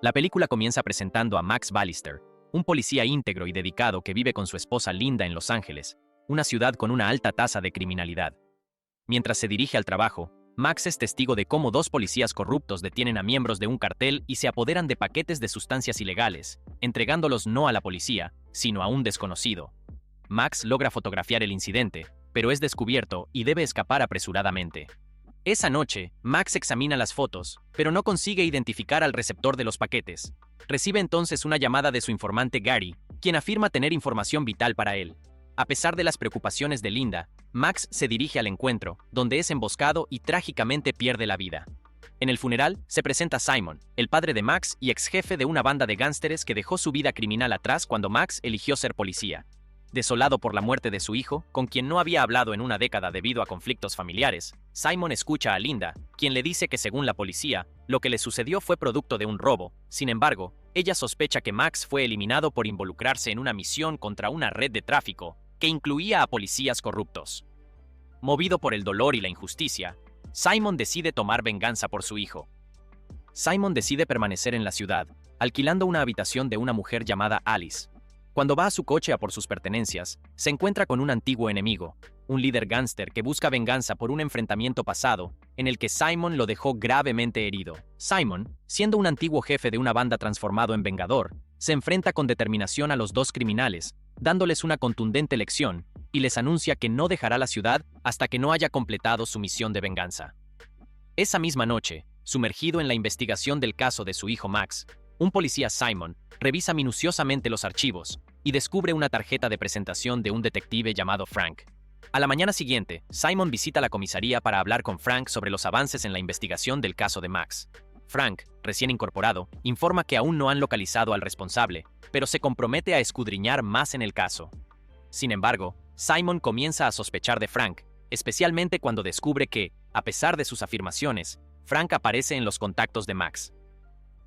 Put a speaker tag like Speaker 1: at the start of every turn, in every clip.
Speaker 1: La película comienza presentando a Max Ballister, un policía íntegro y dedicado que vive con su esposa Linda en Los Ángeles, una ciudad con una alta tasa de criminalidad. Mientras se dirige al trabajo, Max es testigo de cómo dos policías corruptos detienen a miembros de un cartel y se apoderan de paquetes de sustancias ilegales, entregándolos no a la policía, sino a un desconocido. Max logra fotografiar el incidente, pero es descubierto y debe escapar apresuradamente. Esa noche, Max examina las fotos, pero no consigue identificar al receptor de los paquetes. Recibe entonces una llamada de su informante Gary, quien afirma tener información vital para él. A pesar de las preocupaciones de Linda, Max se dirige al encuentro, donde es emboscado y trágicamente pierde la vida. En el funeral, se presenta Simon, el padre de Max y ex jefe de una banda de gángsteres que dejó su vida criminal atrás cuando Max eligió ser policía. Desolado por la muerte de su hijo, con quien no había hablado en una década debido a conflictos familiares, Simon escucha a Linda, quien le dice que según la policía, lo que le sucedió fue producto de un robo. Sin embargo, ella sospecha que Max fue eliminado por involucrarse en una misión contra una red de tráfico que incluía a policías corruptos. Movido por el dolor y la injusticia, Simon decide tomar venganza por su hijo. Simon decide permanecer en la ciudad, alquilando una habitación de una mujer llamada Alice. Cuando va a su coche a por sus pertenencias, se encuentra con un antiguo enemigo, un líder gángster que busca venganza por un enfrentamiento pasado en el que Simon lo dejó gravemente herido. Simon, siendo un antiguo jefe de una banda transformado en vengador, se enfrenta con determinación a los dos criminales, dándoles una contundente lección, y les anuncia que no dejará la ciudad hasta que no haya completado su misión de venganza. Esa misma noche, sumergido en la investigación del caso de su hijo Max, un policía Simon revisa minuciosamente los archivos y descubre una tarjeta de presentación de un detective llamado Frank. A la mañana siguiente, Simon visita la comisaría para hablar con Frank sobre los avances en la investigación del caso de Max. Frank, recién incorporado, informa que aún no han localizado al responsable, pero se compromete a escudriñar más en el caso. Sin embargo, Simon comienza a sospechar de Frank, especialmente cuando descubre que, a pesar de sus afirmaciones, Frank aparece en los contactos de Max.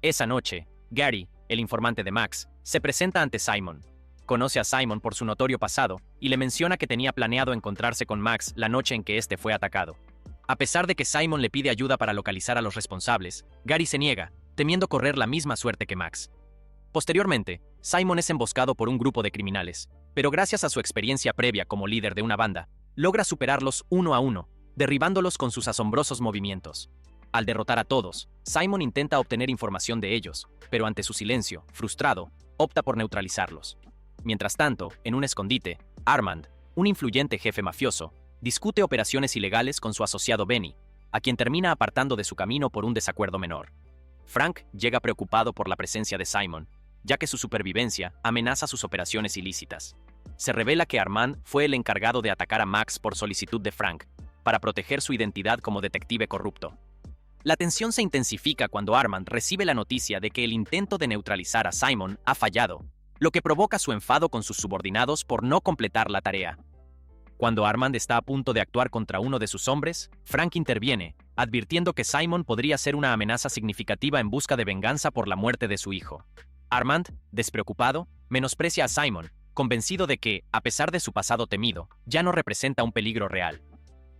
Speaker 1: Esa noche, Gary, el informante de Max, se presenta ante Simon. Conoce a Simon por su notorio pasado y le menciona que tenía planeado encontrarse con Max la noche en que este fue atacado. A pesar de que Simon le pide ayuda para localizar a los responsables, Gary se niega, temiendo correr la misma suerte que Max. Posteriormente, Simon es emboscado por un grupo de criminales, pero gracias a su experiencia previa como líder de una banda, logra superarlos uno a uno, derribándolos con sus asombrosos movimientos. Al derrotar a todos, Simon intenta obtener información de ellos, pero ante su silencio, frustrado, opta por neutralizarlos. Mientras tanto, en un escondite, Armand, un influyente jefe mafioso, discute operaciones ilegales con su asociado Benny, a quien termina apartando de su camino por un desacuerdo menor. Frank llega preocupado por la presencia de Simon, ya que su supervivencia amenaza sus operaciones ilícitas. Se revela que Armand fue el encargado de atacar a Max por solicitud de Frank, para proteger su identidad como detective corrupto. La tensión se intensifica cuando Armand recibe la noticia de que el intento de neutralizar a Simon ha fallado, lo que provoca su enfado con sus subordinados por no completar la tarea. Cuando Armand está a punto de actuar contra uno de sus hombres, Frank interviene, advirtiendo que Simon podría ser una amenaza significativa en busca de venganza por la muerte de su hijo. Armand, despreocupado, menosprecia a Simon, convencido de que, a pesar de su pasado temido, ya no representa un peligro real.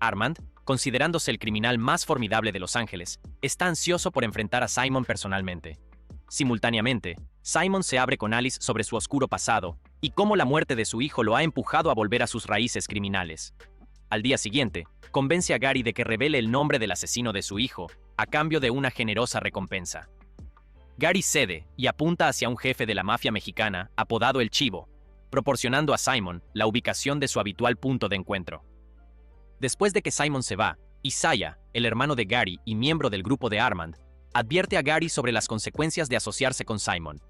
Speaker 1: Armand, considerándose el criminal más formidable de Los Ángeles, está ansioso por enfrentar a Simon personalmente. Simultáneamente, Simon se abre con Alice sobre su oscuro pasado y cómo la muerte de su hijo lo ha empujado a volver a sus raíces criminales. Al día siguiente, convence a Gary de que revele el nombre del asesino de su hijo, a cambio de una generosa recompensa. Gary cede y apunta hacia un jefe de la mafia mexicana, apodado El Chivo, proporcionando a Simon la ubicación de su habitual punto de encuentro. Después de que Simon se va, Isaiah, el hermano de Gary y miembro del grupo de Armand, advierte a Gary sobre las consecuencias de asociarse con Simon.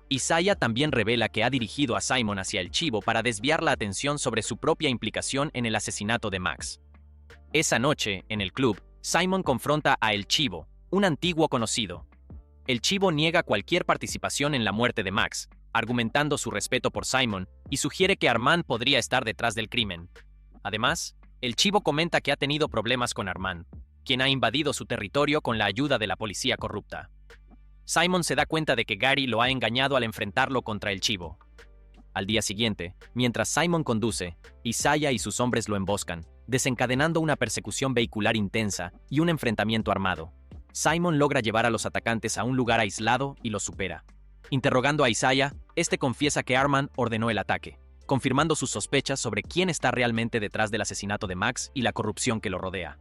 Speaker 1: Isaiah también revela que ha dirigido a Simon hacia el Chivo para desviar la atención sobre su propia implicación en el asesinato de Max. Esa noche, en el club, Simon confronta a El Chivo, un antiguo conocido. El Chivo niega cualquier participación en la muerte de Max, argumentando su respeto por Simon y sugiere que Armand podría estar detrás del crimen. Además, El Chivo comenta que ha tenido problemas con Armand, quien ha invadido su territorio con la ayuda de la policía corrupta. Simon se da cuenta de que Gary lo ha engañado al enfrentarlo contra El Chivo. Al día siguiente, mientras Simon conduce, Isaiah y sus hombres lo emboscan, desencadenando una persecución vehicular intensa y un enfrentamiento armado. Simon logra llevar a los atacantes a un lugar aislado y los supera. Interrogando a Isaiah, este confiesa que Armand ordenó el ataque, confirmando sus sospechas sobre quién está realmente detrás del asesinato de Max y la corrupción que lo rodea.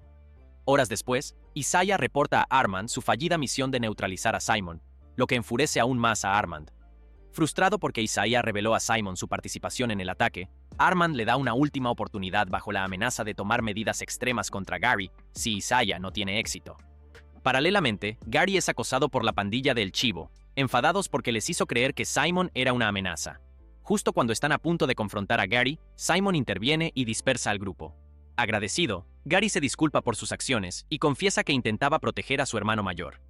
Speaker 1: Horas después, Isaiah reporta a Armand su fallida misión de neutralizar a Simon, lo que enfurece aún más a Armand. Frustrado porque Isaiah reveló a Simon su participación en el ataque, Armand le da una última oportunidad bajo la amenaza de tomar medidas extremas contra Gary si Isaiah no tiene éxito. Paralelamente, Gary es acosado por la pandilla de El Chivo, enfadados porque les hizo creer que Simon era una amenaza. Justo cuando están a punto de confrontar a Gary, Simon interviene y dispersa al grupo. Agradecido, Gary se disculpa por sus acciones y confiesa que intentaba proteger a su hermano mayor.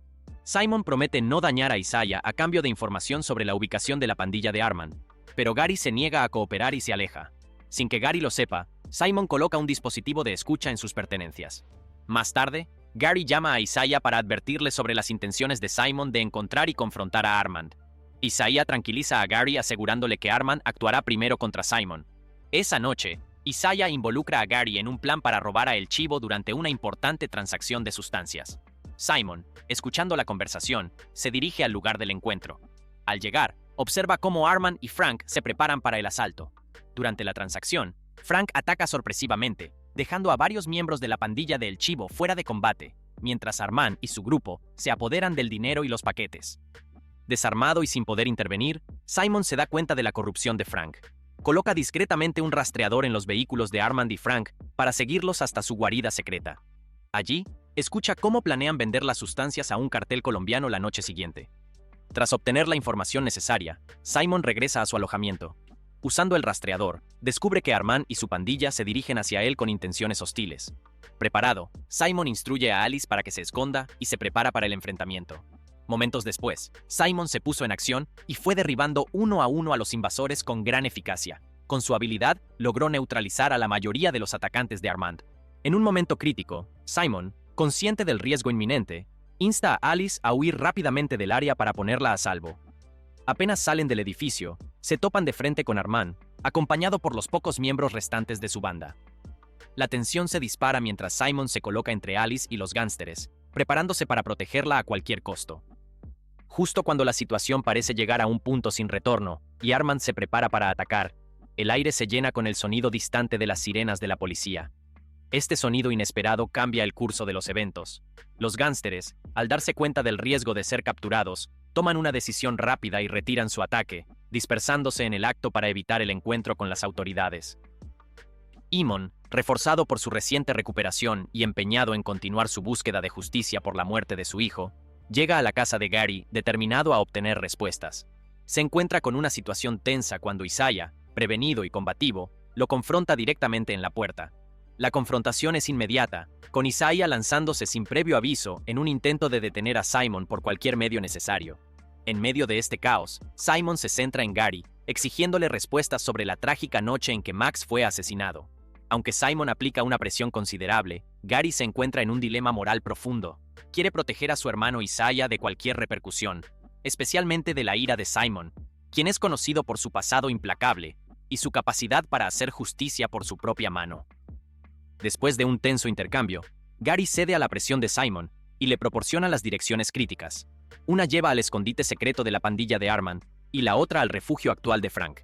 Speaker 1: Simon promete no dañar a Isaiah a cambio de información sobre la ubicación de la pandilla de Armand, pero Gary se niega a cooperar y se aleja. Sin que Gary lo sepa, Simon coloca un dispositivo de escucha en sus pertenencias. Más tarde, Gary llama a Isaiah para advertirle sobre las intenciones de Simon de encontrar y confrontar a Armand. Isaiah tranquiliza a Gary asegurándole que Armand actuará primero contra Simon. Esa noche, Isaiah involucra a Gary en un plan para robar a El Chivo durante una importante transacción de sustancias. Simon, escuchando la conversación, se dirige al lugar del encuentro. Al llegar, observa cómo Armand y Frank se preparan para el asalto. Durante la transacción, Frank ataca sorpresivamente, dejando a varios miembros de la pandilla de El Chivo fuera de combate, mientras Armand y su grupo se apoderan del dinero y los paquetes. Desarmado y sin poder intervenir, Simon se da cuenta de la corrupción de Frank. Coloca discretamente un rastreador en los vehículos de Armand y Frank para seguirlos hasta su guarida secreta. Allí, escucha cómo planean vender las sustancias a un cartel colombiano la noche siguiente. Tras obtener la información necesaria, Simon regresa a su alojamiento. Usando el rastreador, descubre que Armand y su pandilla se dirigen hacia él con intenciones hostiles. Preparado, Simon instruye a Alice para que se esconda y se prepara para el enfrentamiento. Momentos después, Simon se puso en acción y fue derribando uno a uno a los invasores con gran eficacia. Con su habilidad, logró neutralizar a la mayoría de los atacantes de Armand. En un momento crítico, Simon, consciente del riesgo inminente, insta a Alice a huir rápidamente del área para ponerla a salvo. Apenas salen del edificio, se topan de frente con Armand, acompañado por los pocos miembros restantes de su banda. La tensión se dispara mientras Simon se coloca entre Alice y los gánsteres, preparándose para protegerla a cualquier costo. Justo cuando la situación parece llegar a un punto sin retorno y Armand se prepara para atacar, el aire se llena con el sonido distante de las sirenas de la policía. Este sonido inesperado cambia el curso de los eventos. Los gánsteres, al darse cuenta del riesgo de ser capturados, toman una decisión rápida y retiran su ataque, dispersándose en el acto para evitar el encuentro con las autoridades. Eamon, reforzado por su reciente recuperación y empeñado en continuar su búsqueda de justicia por la muerte de su hijo, llega a la casa de Gary determinado a obtener respuestas. Se encuentra con una situación tensa cuando Isaiah, prevenido y combativo, lo confronta directamente en la puerta. La confrontación es inmediata, con Isaiah lanzándose sin previo aviso en un intento de detener a Simon por cualquier medio necesario. En medio de este caos, Simon se centra en Gary, exigiéndole respuestas sobre la trágica noche en que Max fue asesinado. Aunque Simon aplica una presión considerable, Gary se encuentra en un dilema moral profundo. Quiere proteger a su hermano Isaiah de cualquier repercusión, especialmente de la ira de Simon, quien es conocido por su pasado implacable y su capacidad para hacer justicia por su propia mano. Después de un tenso intercambio, Gary cede a la presión de Simon y le proporciona las direcciones críticas. Una lleva al escondite secreto de la pandilla de Armand y la otra al refugio actual de Frank.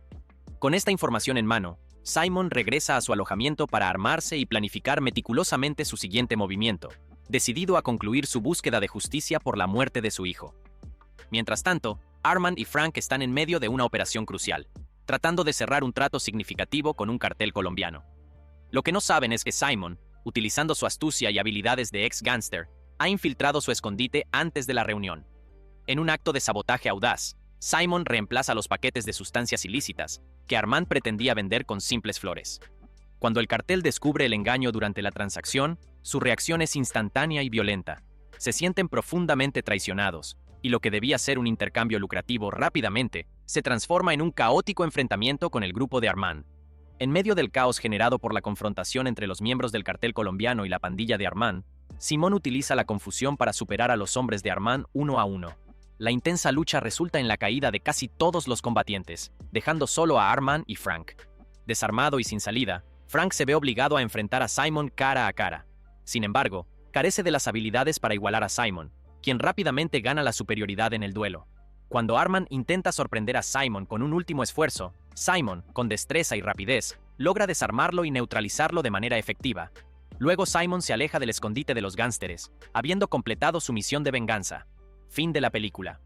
Speaker 1: Con esta información en mano, Simon regresa a su alojamiento para armarse y planificar meticulosamente su siguiente movimiento, decidido a concluir su búsqueda de justicia por la muerte de su hijo. Mientras tanto, Armand y Frank están en medio de una operación crucial, tratando de cerrar un trato significativo con un cartel colombiano. Lo que no saben es que Simon, utilizando su astucia y habilidades de ex-gánster, ha infiltrado su escondite antes de la reunión. En un acto de sabotaje audaz, Simon reemplaza los paquetes de sustancias ilícitas que Armand pretendía vender con simples flores. Cuando el cartel descubre el engaño durante la transacción, su reacción es instantánea y violenta. Se sienten profundamente traicionados, y lo que debía ser un intercambio lucrativo rápidamente se transforma en un caótico enfrentamiento con el grupo de Armand. En medio del caos generado por la confrontación entre los miembros del cartel colombiano y la pandilla de Armand, Simón utiliza la confusión para superar a los hombres de Armand uno a uno. La intensa lucha resulta en la caída de casi todos los combatientes, dejando solo a Armand y Frank. Desarmado y sin salida, Frank se ve obligado a enfrentar a Simon cara a cara. Sin embargo, carece de las habilidades para igualar a Simon, quien rápidamente gana la superioridad en el duelo. Cuando Arman intenta sorprender a Simon con un último esfuerzo, Simon, con destreza y rapidez, logra desarmarlo y neutralizarlo de manera efectiva. Luego Simon se aleja del escondite de los gánsteres, habiendo completado su misión de venganza. Fin de la película.